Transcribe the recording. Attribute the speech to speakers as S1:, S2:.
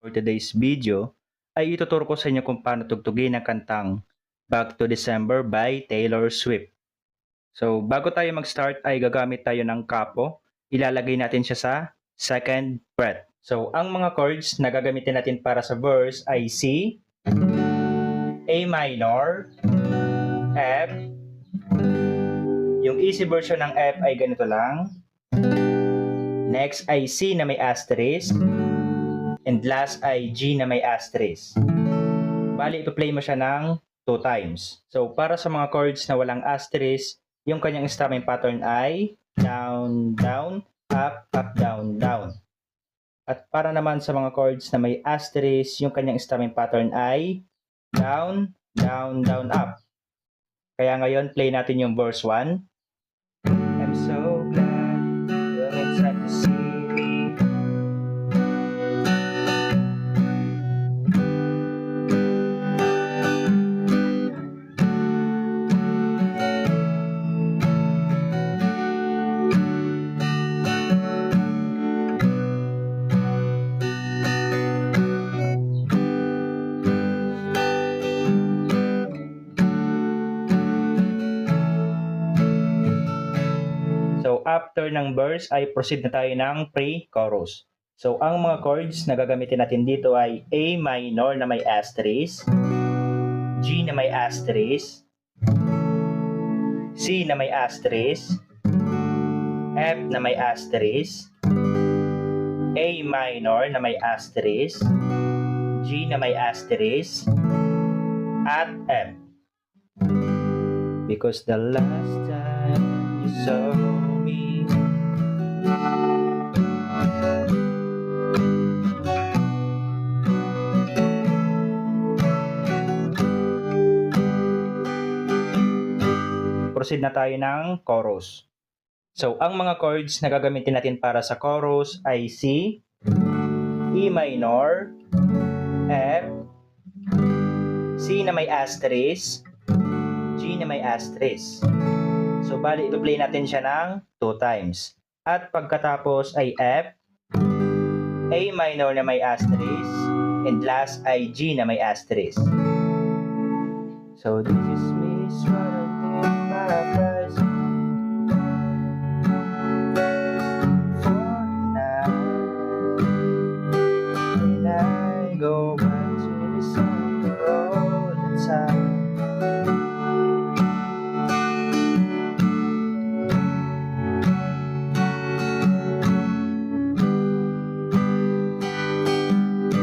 S1: For today's video ay ituturo ko sa inyo kung paano tugtugin ang kantang Back to December by Taylor Swift. So bago tayo mag-start ay gagamit tayo ng capo. Ilalagay natin siya sa second fret. So ang mga chords na gagamitin natin para sa verse ay C, A minor, F. Yung easy version ng F ay ganito lang. Next ay C na may asterisk. And last ay G na may asterisk. Bali, ipa-play mo siya ng 2 times. So, para sa mga chords na walang asterisk, yung kanyang strumming pattern ay down, down, up, up, down, down. At para naman sa mga chords na may asterisk, yung kanyang strumming pattern ay down, down, down, up. Kaya ngayon, play natin yung verse 1. I'm so glad you're inside to see me. So, after ng verse ay proceed na tayo ng pre-chorus. So, ang mga chords na gagamitin natin dito ay A minor na may asterisk, G na may asterisk, C na may asterisk, F na may asterisk, A minor na may asterisk, G na may asterisk, at F. Because the last time you saw me, proceed na tayo ng chorus. So, ang mga chords na gagamitin natin para sa chorus ay C, E minor, F, C na may asterisk, G na may asterisk. So, bali, i-play natin siya ng 2 times. At pagkatapos ay F, A minor na may asterisk, and last ay G na may asterisk. So, this is me